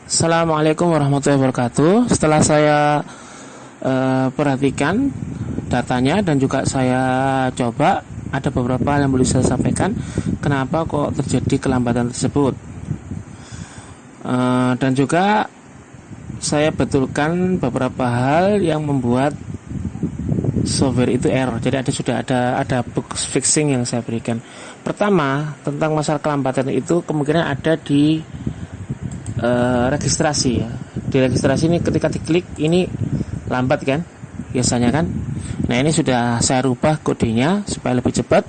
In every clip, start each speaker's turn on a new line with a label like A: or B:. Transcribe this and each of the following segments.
A: Assalamualaikum warahmatullahi wabarakatuh. Setelah saya perhatikan datanya dan juga saya coba, ada beberapa hal yang boleh saya sampaikan kenapa kok terjadi kelambatan tersebut. Dan juga saya betulkan beberapa hal yang membuat software itu error. Jadi sudah ada bug fixing yang saya berikan. Pertama, tentang masalah kelambatan itu kemungkinan ada di registrasi ya. Di registrasi ini ketika diklik ini lambat kan biasanya kan. Nah, ini sudah saya rubah kodenya supaya lebih cepat.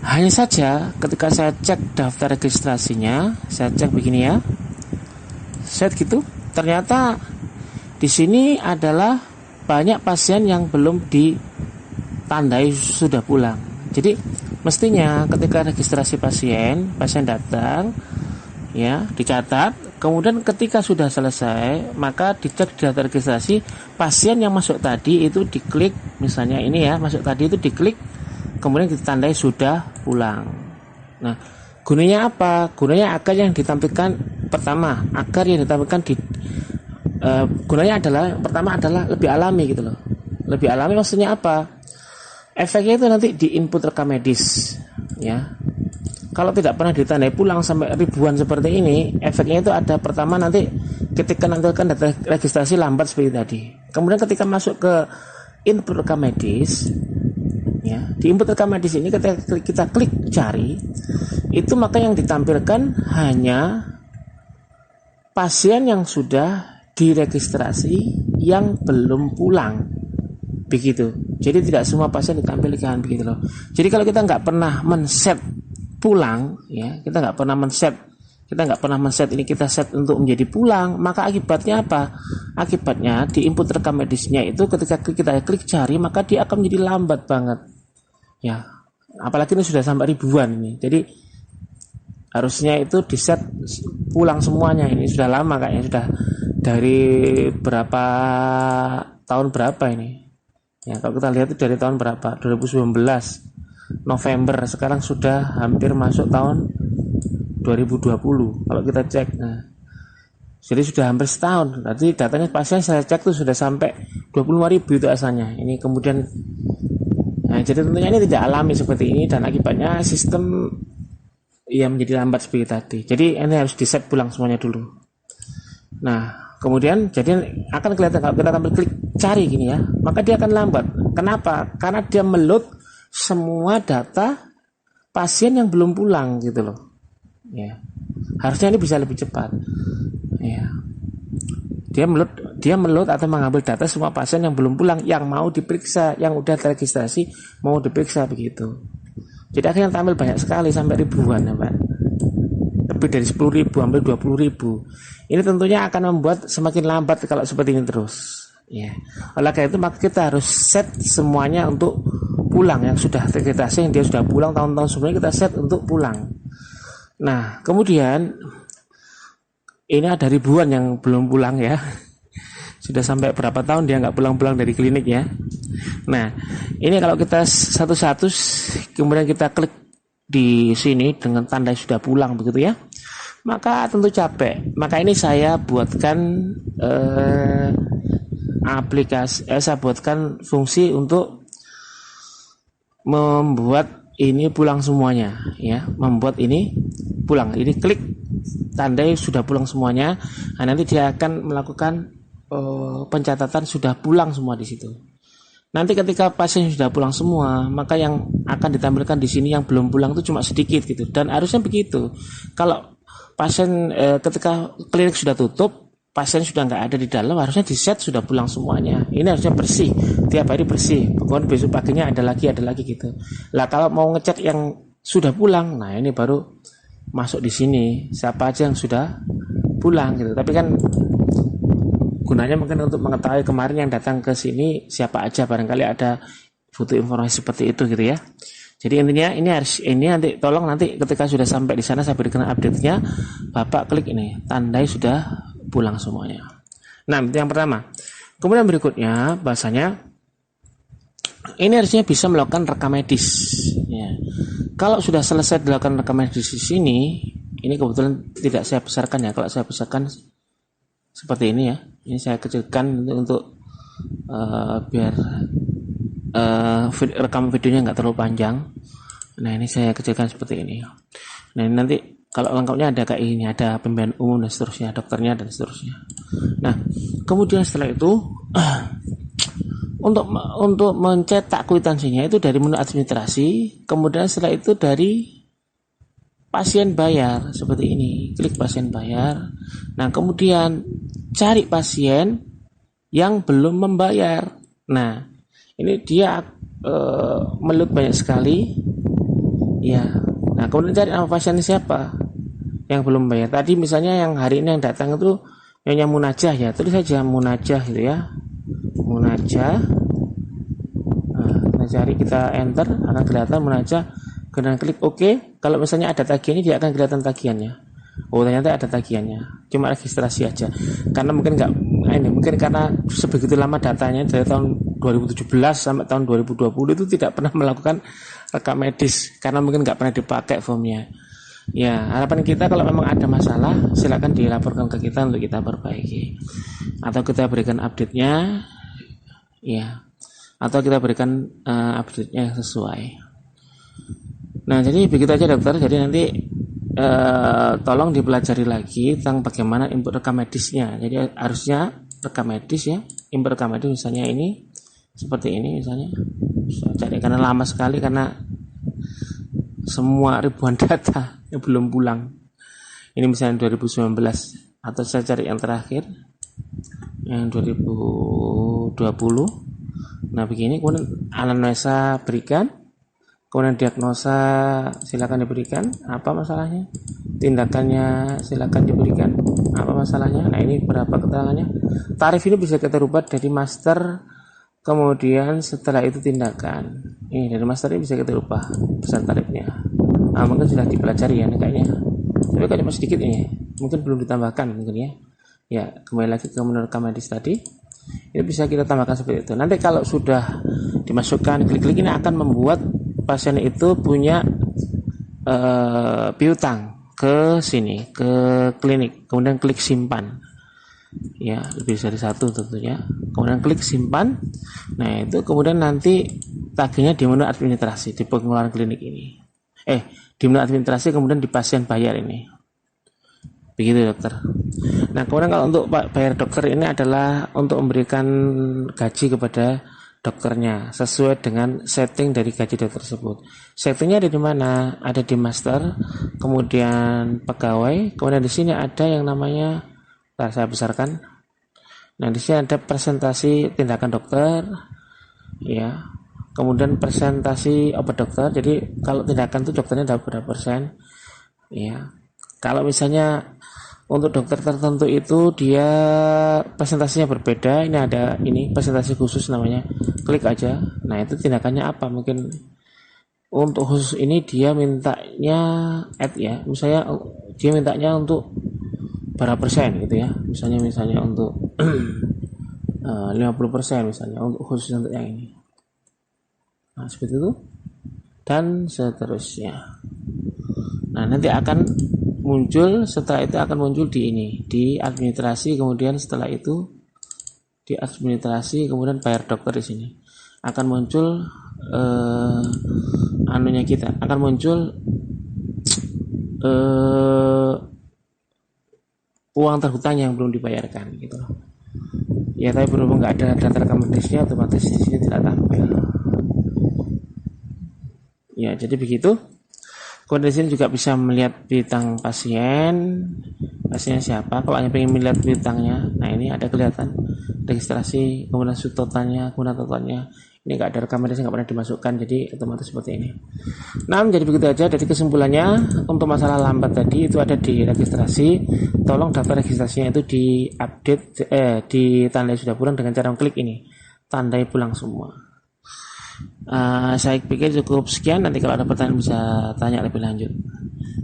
A: Hanya saja ketika saya cek daftar registrasinya, saya cek begini ya, set gitu, ternyata di sini adalah banyak pasien yang belum ditandai sudah pulang. Jadi mestinya ketika registrasi pasien datang ya, dicatat. Kemudian ketika sudah selesai, maka dicek di daftar registrasi pasien yang masuk tadi itu diklik, misalnya ini ya, masuk tadi itu diklik, kemudian ditandai sudah pulang. Nah, gunanya apa? Gunanya agar yang ditampilkan pertama, gunanya adalah pertama adalah lebih alami gitu loh. Lebih alami maksudnya apa? Efeknya itu nanti di input rekam medis ya. Kalau tidak pernah ditandai pulang sampai ribuan seperti ini, efeknya itu ada pertama nanti ketika nampilkan data registrasi lambat seperti tadi. Kemudian ketika masuk ke input rekam medis, ya, di input rekam medis ini ketika kita klik cari, itu maka yang ditampilkan hanya pasien yang sudah diregistrasi yang belum pulang. Begitu. Jadi tidak semua pasien ditampilkan begitu loh. Jadi kalau kita nggak pernah men-set pulang ya, kita nggak pernah men-set ini, kita set untuk menjadi pulang, maka akibatnya apa? Akibatnya di input rekam medisnya itu ketika kita klik cari, maka dia akan menjadi lambat banget ya, apalagi ini sudah sampai ribuan ini. Jadi harusnya itu di set pulang semuanya. Ini sudah lama kayaknya, sudah dari berapa tahun berapa ini ya, kalau kita lihat itu dari tahun berapa, 2019 November, sekarang sudah hampir masuk tahun 2020 kalau kita cek. Nah, jadi sudah hampir setahun. Berarti datanya pasien saya cek tuh sudah sampai 25.000 itu asalnya. Ini kemudian, nah, jadi tentunya ini tidak alami seperti ini dan akibatnya sistem yang menjadi lambat seperti tadi. Jadi ini harus di set pulang semuanya dulu. Nah, kemudian jadi akan kelihatan kalau kita tampil klik cari gini ya, maka dia akan lambat. Kenapa? Karena dia meload semua data pasien yang belum pulang gitu loh ya. Harusnya ini bisa lebih cepat ya. Dia meload atau mengambil data semua pasien yang belum pulang, yang mau diperiksa, yang udah terregistrasi mau diperiksa begitu. Jadi akhirnya tampil banyak sekali sampai ribuan ya Pak, lebih dari 10.000 sampai 20.000. Ini tentunya akan membuat semakin lambat kalau seperti ini terus ya. Oleh karena itu maka kita harus set semuanya untuk pulang, yang sudah terregistrasi, yang dia sudah pulang tahun-tahun sebelumnya kita set untuk pulang. Nah, kemudian ini ada ribuan yang belum pulang ya. Sudah sampai berapa tahun dia nggak pulang-pulang dari klinik ya. Nah, ini kalau kita satu-satu kemudian kita klik di sini dengan tanda sudah pulang begitu ya, maka tentu capek. Maka ini saya buatkan saya buatkan fungsi untuk membuat ini pulang semuanya ya, membuat ini pulang. Ini klik tandai sudah pulang semuanya. Nah, nanti dia akan melakukan pencatatan sudah pulang semua di situ. Nanti ketika pasien sudah pulang semua, maka yang akan ditampilkan di sini yang belum pulang itu cuma sedikit gitu. Dan harusnya begitu. Kalau pasien ketika klinik sudah tutup, pasien sudah nggak ada di dalam, harusnya di set sudah pulang semuanya. Ini harusnya bersih, tiap hari bersih. Pokoknya besok paginya ada lagi gitu. Lah kalau mau ngecek yang sudah pulang, nah ini baru masuk di sini siapa aja yang sudah pulang gitu. Tapi kan gunanya mungkin untuk mengetahui kemarin yang datang ke sini siapa aja, barangkali ada butuh informasi seperti itu gitu ya. Jadi intinya ini nanti tolong nanti ketika sudah sampai di sana saya berikan update-nya, Bapak klik ini tandai sudah pulang semuanya. Nah, itu yang pertama. Kemudian berikutnya bahasanya ini harusnya bisa melakukan rekam medis ya. Kalau sudah selesai dilakukan rekam medis di sini, ini kebetulan tidak saya besarkan ya. Kalau saya besarkan seperti ini ya. Ini saya kecilkan untuk biar rekam videonya nggak terlalu panjang. Nah ini saya kecilkan seperti ini. Nah ini nanti kalau lengkapnya ada kayak ini, ada pembiayaan umum dan seterusnya, dokternya dan seterusnya. Nah kemudian setelah itu untuk mencetak kwitansinya itu dari menu administrasi, kemudian setelah itu dari pasien bayar seperti ini, klik pasien bayar. Nah kemudian cari pasien yang belum membayar. Nah ini dia melut banyak sekali ya. Nah kemudian cari nama pasien siapa yang belum bayar. Tadi misalnya yang hari ini yang datang itu Nyonya Munajah ya, tulis saja Munajah gitu ya, Munajah. Nah, cari, kita enter, akan kelihatan Munajah, kemudian klik OK. Kalau misalnya ada tagihannya, dia akan kelihatan tagihannya. Oh ternyata ada tagihannya, cuma registrasi aja. Karena mungkin karena sebegitu lama datanya dari tahun 2017 sampai tahun 2020 itu tidak pernah melakukan rekam medis, karena mungkin nggak pernah dipakai formnya. Ya harapan kita kalau memang ada masalah silakan dilaporkan ke kita untuk kita perbaiki, atau kita berikan update-nya ya, atau kita berikan update-nya yang sesuai. Nah jadi begitu aja dokter. Jadi nanti tolong dipelajari lagi tentang bagaimana input rekam medisnya. Jadi harusnya rekam medis ya, input rekam medis misalnya ini seperti ini misalnya. Saya cari karena lama sekali, karena semua ribuan data yang belum pulang. Ini misalnya 2019, atau saya cari yang terakhir yang 2020. Nah begini, kemudian anamnesa berikan, kemudian diagnosa silakan diberikan, apa masalahnya, tindakannya silakan diberikan, apa masalahnya. Nah ini berapa keterangannya. Tarif ini bisa kita rubah dari master, kemudian setelah itu tindakan. Ini dari master ini bisa kita rubah pesan tarifnya. Nah mungkin sudah dipelajari ya kayaknya, tapi kayaknya masih sedikit ini, mungkin belum ditambahkan mungkin ya. Ya kembali lagi ke menu rekam medis tadi, ini bisa kita tambahkan seperti itu. Nanti kalau sudah dimasukkan, klik-klik ini akan membuat pasien itu punya piutang ke sini, ke klinik, kemudian klik simpan ya, lebih dari satu tentunya, kemudian klik simpan. Nah itu kemudian nanti tagihnya di menu administrasi di pengeluaran klinik ini, di menu administrasi, kemudian di pasien bayar ini, begitu dokter. Nah kemudian kalau untuk bayar dokter ini adalah untuk memberikan gaji kepada dokternya sesuai dengan setting dari gaji dokter tersebut. Settingnya ada di mana? Ada di master, kemudian pegawai, kemudian di sini ada yang namanya, saya besarkan. Nah di sini ada presentasi tindakan dokter, ya. Kemudian presentasi obat dokter. Jadi kalau tindakan itu dokternya dapat berapa persen, ya. Kalau misalnya untuk dokter tertentu itu dia presentasinya berbeda. Ini ada ini presentasi khusus namanya. Klik aja. Nah itu tindakannya apa? Mungkin untuk khusus ini dia mintanya add ya. Misalnya dia mintanya untuk berapa persen gitu ya. Misalnya untuk 50% misalnya untuk khusus untuk yang ini. Nah seperti itu dan seterusnya. Nah nanti akan muncul, setelah itu akan muncul di ini, di administrasi, kemudian setelah itu di administrasi, kemudian bayar dokter di sini akan muncul anunya, kita akan muncul uang terhutang yang belum dibayarkan gitu loh. Ya tapi berhubung nggak ada data rekam medisnya, otomatis di sini tidak tampil. Ya jadi begitu. Kemudian di sini juga bisa melihat piutang pasiennya siapa. Kalau hanya ingin melihat piutangnya, nah ini ada kelihatan registrasi, kemudian subtotalnya, kemudian totalnya. Ini nggak ada rekam medisnya, nggak pernah dimasukkan, jadi otomatis seperti ini. Nah, jadi begitu aja. Dari kesimpulannya untuk masalah lambat tadi itu ada di registrasi. Tolong daftar registrasinya itu diupdate, ditandai sudah pulang dengan cara klik ini, tandai pulang semua. Saya pikir cukup sekian. Nanti kalau ada pertanyaan bisa tanya lebih lanjut.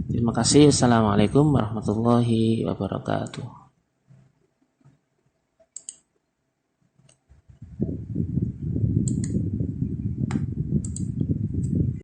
A: Terima kasih. Assalamualaikum warahmatullahi wabarakatuh.